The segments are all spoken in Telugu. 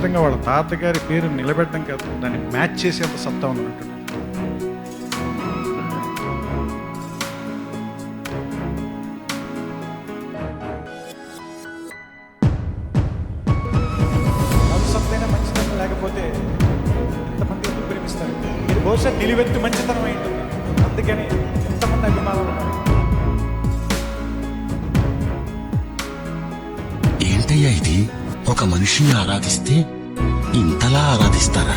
ఖచ్చితంగా వాళ్ళ తాతగారి పేరు నిలబెట్టడం కాదు, దాన్ని మ్యాచ్ చేసేంత సత్తా ఉన్నట్టు. సత్తైన మంచితనం లేకపోతే ఎంతమంది ఎందుకు ప్రేమిస్తారు? ఇది బహుశా నిలువెత్తు మంచితనం అయి ఉంటుంది, అందుకని ఎంతమంది అభిమానులు ఉన్నారు. ఏంటయ్యా ఇది? ఒక మనిషిని ఆరాధిస్తే ఇంతలా ఆరాధిస్తారా?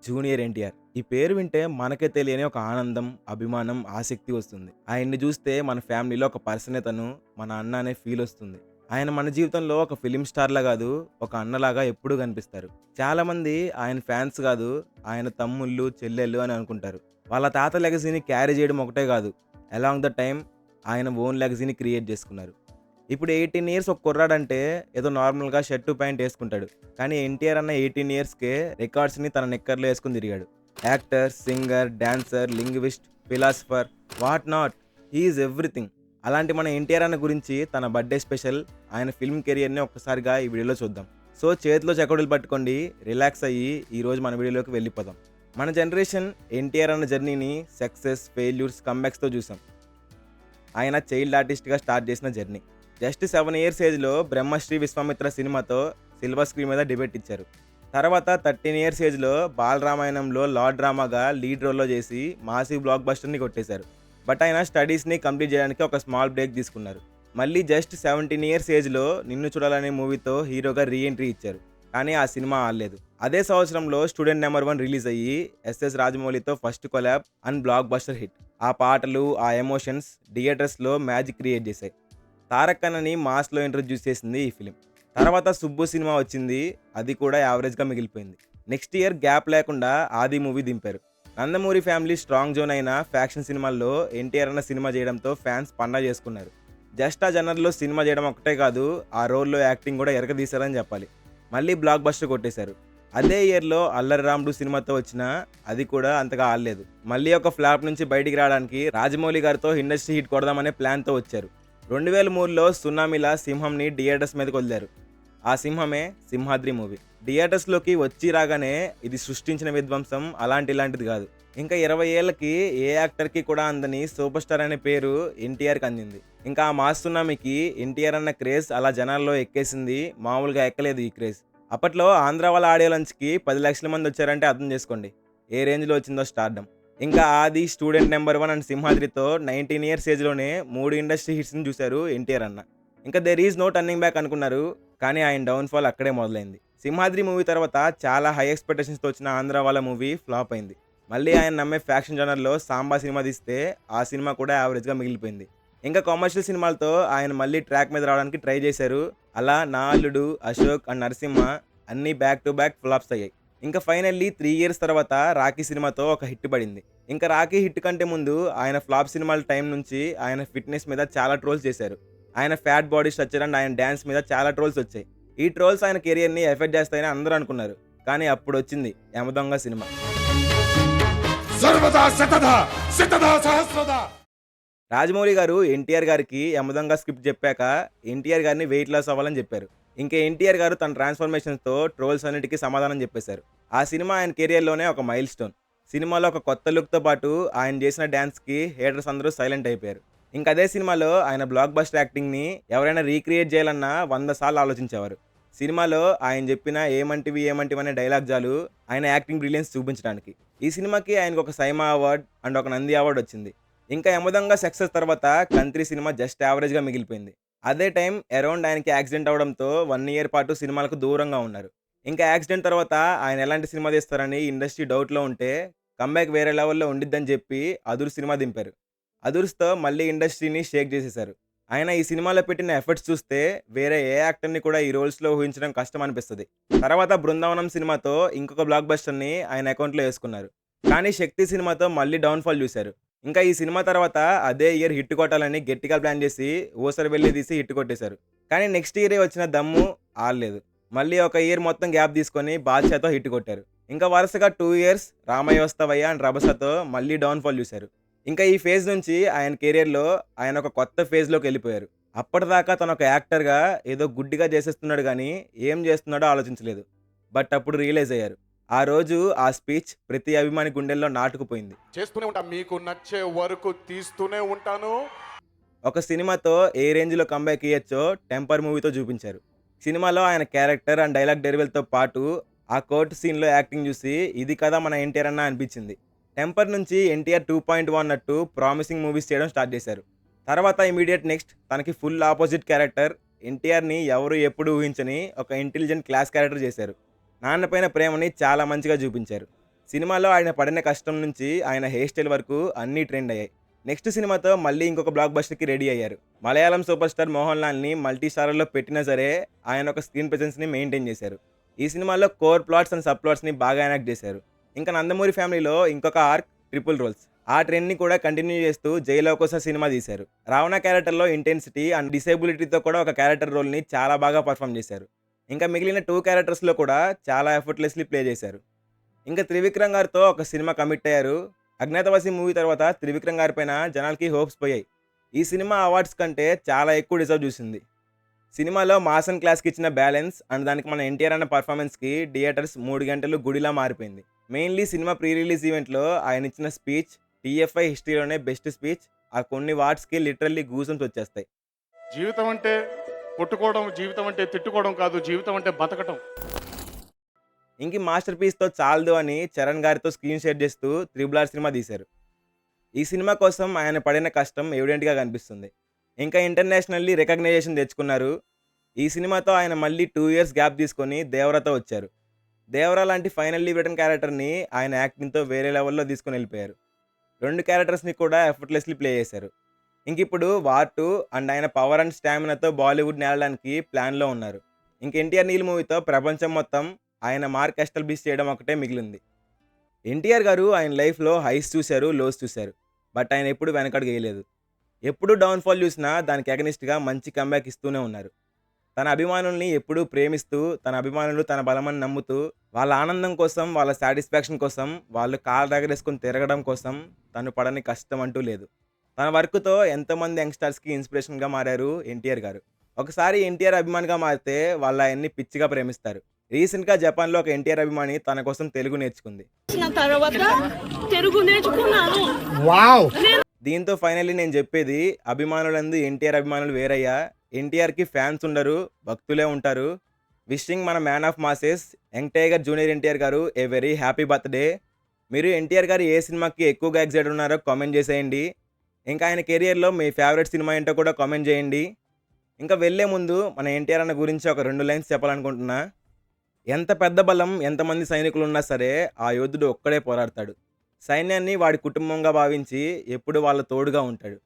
జూనియర్ ఎన్టీఆర్ ఈ పేరు వింటే మనకే తెలియని ఒక ఆనందం, అభిమానం, ఆసక్తి వస్తుంది. ఆయన్ని చూస్తే మన ఫ్యామిలీలో ఒక పర్సనే తను, మన అన్న అనే ఫీల్ వస్తుంది. ఆయన మన జీవితంలో ఒక ఫిలిం స్టార్లా కాదు, ఒక అన్నలాగా ఎప్పుడూ కనిపిస్తారు. చాలా మంది ఆయన ఫ్యాన్స్ కాదు, ఆయన తమ్ముళ్ళు, చెల్లెళ్ళు అని అనుకుంటారు. వాళ్ళ తాత లెగసీని క్యారీ చేయడం ఒకటే కాదు, అలాంగ్ ద టైం ఆయన ఓన్ లెగసీని క్రియేట్ చేసుకున్నారు. ఇప్పుడు 18 ఇయర్స్ ఒక కుర్రాడంటే ఏదో నార్మల్గా షర్టు ప్యాంట్ వేసుకుంటాడు. కానీ ఎన్టీఆర్ అన్న 18 ఇయర్స్కే రికార్డ్స్ని తన నిక్కర్లో వేసుకుని తిరిగాడు. Actor, singer, dancer, linguist, philosopher, what not, he's everything. అలాంటి మన ఎన్టీఆర్ అన్న గురించి తన బర్త్డే స్పెషల్, ఆయన ఫిల్మ్ కెరియర్ని ఒక్కసారిగా ఈ వీడియోలో చూద్దాం. సో చేతిలో చెకోడీలు పట్టుకోండి, రిలాక్స్ అయ్యి ఈరోజు మన వీడియోలోకి వెళ్ళిపోదాం. మన జనరేషన్ ఎన్టీఆర్ అన్న జర్నీని సక్సెస్, ఫెయిల్యూర్స్, కమ్బ్యాక్స్తో చూసాం. ఆయన చైల్డ్ ఆర్టిస్ట్గా స్టార్ట్ చేసిన జర్నీ. జస్ట్ 7 ఇయర్స్ ఏజ్లో బ్రహ్మశ్రీ విశ్వామిత్ర సినిమాతో సిల్వర్ స్క్రీన్ మీద డిబేట్ ఇచ్చారు. తర్వాత 13 ఇయర్స్ ఏజ్లో బాలరామాయణంలో లార్డ్ డ్రామాగా లీడ్ రోల్లో చేసి మాసివ్ బ్లాక్ బస్టర్ని కొట్టేశారు. బట్ ఆయన స్టడీస్ని కంప్లీట్ చేయడానికి ఒక స్మాల్ బ్రేక్ తీసుకున్నారు. మళ్ళీ జస్ట్ 17 ఇయర్స్ ఏజ్లో నిన్ను చూడాలనే మూవీతో హీరోగా రీఎంట్రీ ఇచ్చారు. కానీ ఆ సినిమా ఆడలేదు. అదే సంవత్సరంలో స్టూడెంట్ నెంబర్ 1 రిలీజ్ అయ్యి ఎస్ఎస్ రాజమౌళితో first collab and blockbuster hit. ఆ పాటలు, ఆ ఎమోషన్స్ థియేటర్స్లో మ్యాజిక్ క్రియేట్ చేశాయి. తారక్ అన్నని మాస్లో ఇంట్రొడ్యూస్ చేసింది ఈ ఫిలిం. తర్వాత సుబ్బు సినిమా వచ్చింది, అది కూడా యావరేజ్గా మిగిలిపోయింది. నెక్స్ట్ ఇయర్ గ్యాప్ లేకుండా ఆది మూవీ దింపారు. నందమూరి ఫ్యామిలీ స్ట్రాంగ్ జోన్ అయిన ఫ్యాక్షన్ సినిమాల్లో ఎన్టీఆర్ అన్న సినిమా చేయడంతో ఫ్యాన్స్ పండగ చేసుకున్నారు. జస్ట్ ఆ జనర్లో సినిమా చేయడం ఒకటే కాదు, ఆ రోల్లో యాక్టింగ్ కూడా ఎరగదీశారని చెప్పాలి. మళ్ళీ బ్లాక్ బస్టర్ కొట్టేశారు. అదే ఇయర్లో అల్లరి రాముడు సినిమాతో వచ్చినా అది కూడా అంతగా ఆడలేదు. మళ్ళీ ఒక ఫ్లాప్ నుంచి బయటికి రావడానికి రాజమౌళి గారితో ఇండస్ట్రీ హిట్ కొడదామనే ప్లాన్తో వచ్చారు. 2003లో సునామీలా సింహంని థియేటర్స్ మీదకి వదిలారు. ఆ సింహమే సింహాద్రి మూవీ. థియేటర్స్లోకి వచ్చి రాగానే ఇది సృష్టించిన విధ్వంసం ఇలాంటిది కాదు. ఇంకా 20 ఏళ్ళకి ఏ యాక్టర్కి కూడా అందని సూపర్ స్టార్ అనే పేరు ఎన్టీఆర్కి అందింది. ఇంకా ఆ మాస్ సునామీకి ఎన్టీఆర్ అన్న క్రేజ్ అలా జనాల్లో ఎక్కేసింది, మామూలుగా ఎక్కలేదు ఈ క్రేజ్. అప్పట్లో ఆంధ్ర వాళ్ళ ఆడియో లంచ్కి 10 లక్షల మంది వచ్చారంటే అర్థం చేసుకోండి ఏ రేంజ్లో వచ్చిందో స్టార్డమ్. ఇంకా ఆది, స్టూడెంట్ నెంబర్ 1 అండ్ సింహాద్రితో 19 ఇయర్స్ ఏజ్లోనే 3 ఇండస్ట్రీ హిట్స్ని చూశారు ఎన్టీఆర్ అన్న. ఇంకా there is no turning back అనుకున్నారు, కానీ ఆయన డౌన్ఫాల్ అక్కడే మొదలైంది. సింహాద్రి మూవీ తర్వాత చాలా హై ఎక్స్పెక్టేషన్స్తో వచ్చిన ఆంధ్ర వాళ్ళ మూవీ ఫ్లాప్ అయింది. మళ్ళీ ఆయన నమ్మే ఫ్యాక్షన్ జనర్లో సాంబా సినిమా తీస్తే ఆ సినిమా కూడా యావరేజ్గా మిగిలిపోయింది. ఇంకా కమర్షియల్ సినిమాలతో ఆయన మళ్ళీ ట్రాక్ మీద రావడానికి ట్రై చేశారు. అలా నా అల్లుడు, అశోక్ అండ్ నరసింహ అన్నీ బ్యాక్ టు బ్యాక్ ఫ్లాప్స్ అయ్యాయి. ఇంకా ఫైనల్లీ 3 ఇయర్స్ తర్వాత రాఖీ సినిమాతో ఒక హిట్ పడింది. ఇంకా రాఖీ హిట్ కంటే ముందు ఆయన ఫ్లాప్ సినిమాల టైం నుంచి ఆయన ఫిట్నెస్ మీద చాలా ట్రోల్స్ చేశారు. ఆయన ఫ్యాట్ బాడీ స్ట్రక్చర్ అండ్ ఆయన డ్యాన్స్ మీద చాలా ట్రోల్స్ వచ్చాయి. ఈ ట్రోల్స్ ఆయన కెరియర్ని ఎఫెక్ట్ చేస్తాయని అందరూ అనుకున్నారు. కానీ అప్పుడు వచ్చింది యమదొంగ సినిమా. రాజమౌళి గారు ఎన్టీఆర్ గారికి యమదొంగ స్క్రిప్ట్ చెప్పాక ఎన్టీఆర్ గారిని వెయిట్ లాస్ అవ్వాలని చెప్పారు. ఇంకా ఎన్టీఆర్ గారు తన ట్రాన్స్ఫర్మేషన్స్తో ట్రోల్స్ అన్నిటికీ సమాధానం చెప్పేశారు. ఆ సినిమా ఆయన కెరియర్లోనే ఒక మైల్ స్టోన్. సినిమాలో ఒక కొత్త లుక్తో పాటు ఆయన చేసిన డ్యాన్స్కి హేటర్స్ అందరూ సైలెంట్ అయిపోయారు. ఇంకా అదే సినిమాలో ఆయన బ్లాక్ బస్టర్ యాక్టింగ్ని ఎవరైనా రీక్రియేట్ చేయాలన్నా 100 సార్లు ఆలోచించేవారు. సినిమాలో ఆయన చెప్పిన ఏమంటివి అనే డైలాగ్ జాలు ఆయన యాక్టింగ్ బ్రిలియన్స్ చూపించడానికి. ఈ సినిమాకి ఆయనకు ఒక సైమా అవార్డ్ అండ్ ఒక నంది అవార్డు వచ్చింది. ఇంకా యమదొంగ సక్సెస్ తర్వాత కంత్రి సినిమా జస్ట్ యావరేజ్గా మిగిలిపోయింది. అదే టైం అరౌండ్ ఆయనకి యాక్సిడెంట్ అవడంతో 1 ఇయర్ పాటు సినిమాలకు దూరంగా ఉన్నారు. ఇంకా యాక్సిడెంట్ తర్వాత ఆయన ఎలాంటి సినిమా తీస్తారని ఇండస్ట్రీ డౌట్లో ఉంటే కంబ్యాక్ వేరే లెవెల్లో ఉండిద్దని చెప్పి అదుర్స్ సినిమా దింపారు. అదుర్స్తో మళ్ళీ ఇండస్ట్రీని షేక్ చేసేశారు. ఆయన ఈ సినిమాలో పెట్టిన ఎఫర్ట్స్ చూస్తే వేరే ఏ యాక్టర్ని కూడా ఈ రోల్స్లో ఊహించడం కష్టం అనిపిస్తుంది. తర్వాత బృందావనం సినిమాతో ఇంకొక బ్లాక్ బస్టర్ని ఆయన అకౌంట్లో వేసుకున్నారు. కానీ శక్తి సినిమాతో మళ్ళీ డౌన్ఫాల్ చూశారు. ఇంకా ఈ సినిమా తర్వాత అదే ఇయర్ హిట్ కొట్టాలని గట్టిగా ప్లాన్ చేసి ఊసరి వెళ్ళి తీసి హిట్ కొట్టేశారు. కానీ నెక్స్ట్ ఇయరే వచ్చిన దమ్ము ఆడలేదు. మళ్ళీ ఒక ఇయర్ మొత్తం గ్యాప్ తీసుకొని బాద్షాతో హిట్ కొట్టారు. ఇంకా వరుసగా 2 ఇయర్స్ రామయ్య వస్తావయ్య అండ్ రభసతో మళ్ళీ డౌన్ఫాల్ చూశారు. ఇంకా ఈ ఫేజ్ నుంచి ఆయన కెరియర్లో ఆయన ఒక కొత్త ఫేజ్లోకి వెళ్ళిపోయారు. అప్పటిదాకా తను ఒక యాక్టర్‌గా ఏదో గుడ్డిగా చేసేస్తున్నాడు గానీ, ఏం చేస్తున్నాడో ఆలోచించలేదు. బట్ అప్పుడు రియలైజ్ అయ్యారు. ఆ రోజు ఆ స్పీచ్ ప్రతి అభిమాని గుండెల్లో నాటుకుపోయింది. చేస్తూనే ఉంటా, మీకు నచ్చే వరకు తీస్తూనే ఉంటాను. ఒక సినిమాతో ఏ రేంజ్‌లో కంబ్యాక్ ఇయ్యొచ్చో 'టెంపర్' మూవీతో చూపించారు. సినిమాలో ఆయన క్యారెక్టర్ అండ్ డైలాగ్ డెలివరీలతో పాటు ఆ కోర్ట్ సీన్‌లో యాక్టింగ్ చూసి ఇది కదా మన ఎన్టీఆర్ అన్న అనిపించింది. 'టెంపర్' నుంచి ఎన్టీఆర్ 2.0 అన్నట్టు ప్రామిసింగ్ మూవీస్ చేయడం స్టార్ట్ చేశారు. తర్వాత ఇమ్మీడియేట్ నెక్స్ట్ తనకి ఫుల్ ఆపోజిట్ క్యారెక్టర్ ఎన్టీఆర్‌ని ఎవరు ఎప్పుడు ఊహించని ఒక ఇంటెలిజెంట్ క్లాస్ క్యారెక్టర్ చేశారు. నాన్న పైన ప్రేమని చాలా మంచిగా చూపించారు. సినిమాలో ఆయన పడిన కష్టం నుంచి ఆయన హెయిర్ స్టైల్ వరకు అన్నీ ట్రెండ్ అయ్యాయి. నెక్స్ట్ సినిమాతో మళ్ళీ ఇంకొక బ్లాక్ బస్టర్‌కి రెడీ అయ్యారు. మలయాళం సూపర్ స్టార్ మోహన్ లాల్‌ని మల్టీ స్టారర్‌లో పెట్టినా సరే ఆయన ఒక స్క్రీన్ ప్రెజెన్స్‌ని మెయింటైన్ చేశారు. ఈ సినిమాలో కోర్ ప్లాట్స్ అండ్ సబ్ ప్లాట్స్‌ని బాగా ఎనాక్ట్ చేశారు. ఇంకా నందమూరి ఫ్యామిలీలో ఇంకొక ఆర్క్ ట్రిపుల్ రోల్స్. ఆ ట్రెండ్‌ని కూడా కంటిన్యూ చేస్తూ 'జైలవకుశ' సినిమా తీశారు. రావణ క్యారెక్టర్‌లో ఇంటెన్సిటీ అండ్ డిసేబిలిటీతో కూడా ఒక క్యారెక్టర్ రోల్‌ని చాలా బాగా పర్ఫామ్ చేశారు. ఇంకా మిగిలిన 2 క్యారెక్టర్స్‌లో కూడా చాలా ఎఫర్ట్‌లెస్‌లీ ప్లే చేశారు. ఇంకా త్రివిక్రమ్ గారితో ఒక సినిమా కమిట్ అయ్యారు. 'అజ్ఞాతవాసి' మూవీ తర్వాత త్రివిక్రమ్ గారి పైన జనాలకి హోప్స్ పోయాయి. ఈ సినిమా అవార్డ్స్ కంటే చాలా ఎక్కువ డిజర్వ్ చూసింది. సినిమాలో మాస్ అండ్ క్లాస్‌కి ఇచ్చిన బ్యాలెన్స్ అండ్ దానికి మన ఎన్టీఆర్ అన్న పర్ఫార్మెన్స్‌కి థియేటర్స్ 3 గంటలు గుడిలా మారిపోయింది. మెయిన్‌లీ సినిమా ప్రీ రిలీజ్ ఈవెంట్‌లో ఆయన ఇచ్చిన స్పీచ్ టీఎఫ్ఐ హిస్టరీలోనే బెస్ట్ స్పీచ్. ఆ కొన్ని వర్డ్స్‌కి లిటరల్లీ గూస్‌బంప్స్ వచ్చేస్తాయి. జీవితం అంటే కొట్టుకోవడం, జీవితం అంటే తిట్టుకోవడం కాదు, జీవితం అంటే బతకటం. ఇంక ఈ మాస్టర్ పీస్‌తో చాలదు అని చరణ్ గారితో స్క్రీన్ షేర్ చేస్తూ 'త్రిబుల్ ఆర్' సినిమా తీశారు. ఈ సినిమా కోసం ఆయన పడిన కష్టం ఎవిడెంట్‌గా కనిపిస్తుంది. ఇంకా ఇంటర్నేషనల్లీ రికగ్నైజేషన్ తెచ్చుకున్నారు. ఈ సినిమాతో ఆయన మళ్ళీ 2 ఇయర్స్ గ్యాప్ తీసుకొని 'దేవర'తో వచ్చారు. 'దేవర' లాంటి ఫైనల్లీ రిటర్న్ క్యారెక్టర్‌ని ఆయన యాక్టింగ్‌తో వేరే లెవెల్‌లో తీసుకొని వెళ్ళిపోయారు. 2 క్యారెక్టర్స్‌ని కూడా ఎఫర్ట్‌లెస్‌లీ ప్లే చేశారు. ఇంకిప్పుడు 'వార్ 2' అండ్ ఆయన పవర్ అండ్ స్టామినాతో బాలీవుడ్‌ని ఏలడానికి ప్లాన్‌లో ఉన్నారు. ఇంక 'ఎన్టీఆర్ నీల్' మూవీతో ప్రపంచం మొత్తం ఆయన మార్క్ ఎస్టాబ్లిష్ చేయడం ఒకటే మిగిలింది. ఎన్టీఆర్ గారు ఆయన లైఫ్‌లో హైస్ చూశారు, లోస్ చూశారు. బట్ ఆయన ఎప్పుడు వెనకడుగు వేయలేదు. ఎప్పుడు డౌన్‌ఫాల్ చూసినా దానికి అగెనిస్ట్‌గా మంచి కమ్‌బ్యాక్ ఇస్తూనే ఉన్నారు. తన అభిమానుల్ని ఎప్పుడూ ప్రేమిస్తూ, తన అభిమానులు తన బలమని నమ్ముతూ, వాళ్ళ ఆనందం కోసం, వాళ్ళ సాటిస్ఫాక్షన్ కోసం, వాళ్ళు కాళ్ళు ఎగరేసుకొని తిరగడం కోసం తను పడని కష్టం అంటూ లేదు. తన వర్క్‌తో ఎంతోమంది యంగ్‌స్టర్స్‌కి ఇన్స్పిరేషన్‌గా మారారు ఎన్టీఆర్ గారు. ఒకసారి ఎన్టీఆర్ అభిమానిగా మారితే వాళ్ళు ఆయన్ని పిచ్చిగా ప్రేమిస్తారు. రీసెంట్‌గా జపాన్‌లో ఒక ఎన్టీఆర్ అభిమాని తన కోసం తెలుగు నేర్చుకుంది. వచ్చిన తర్వాత తెలుగు నేర్చుకున్నాను. దీంతో ఫైనల్లీ నేను చెప్పేది అభిమానులందు ఎన్టీఆర్ అభిమానులు వేరయ్యా. ఎన్టీఆర్‌కి ఫ్యాన్స్ ఉండరు, భక్తులే ఉంటారు. విషింగ్ మన man of masses young tiger junior NTR గారు ఏ వెరీ హ్యాపీ బర్త్‌డే. మీరు ఎన్టీఆర్ గారు ఏ సినిమాకి ఎక్కువగా ఎక్సైటెడ్ ఉన్నారో కామెంట్ చేసేయండి. ఇంకా ఆయన కెరియర్‌లో మీ ఫేవరెట్ సినిమా ఏంటో కూడా కామెంట్ చేయండి. ఇంకా వెళ్ళే ముందు మన ఎన్టీఆర్ అన్న గురించి ఒక 2 లైన్స్ చెప్పాలనుకుంటున్నా. ఎంత పెద్ద బలం, ఎంతమంది సైనికులున్నా సరే ఆ యోధుడు ఒక్కడే పోరాడతాడు. సైన్యాన్ని వాడి కుటుంబంగా భావించి ఎప్పుడు వాళ్ళ తోడుగా ఉంటాడు.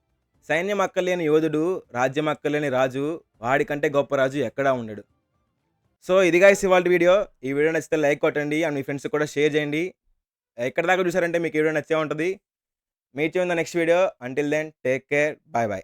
సైన్యం అక్కర్లేని యోధుడు, రాజ్యం అక్కర్లేని రాజు, వాడికంటే గొప్ప రాజు ఎక్కడా ఉండడు. సో ఇది గైస్ ఇవాల్టి వీడియో. ఈ వీడియో నచ్చితే లైక్ కొట్టండి అండ్ మీ ఫ్రెండ్స్‌కి కూడా షేర్ చేయండి. ఎక్కడి దాకా చూసారంటే మీకు ఈ వీడియో నచ్చే ఉంటది. Meet you in the next video. Until then take care. Bye by.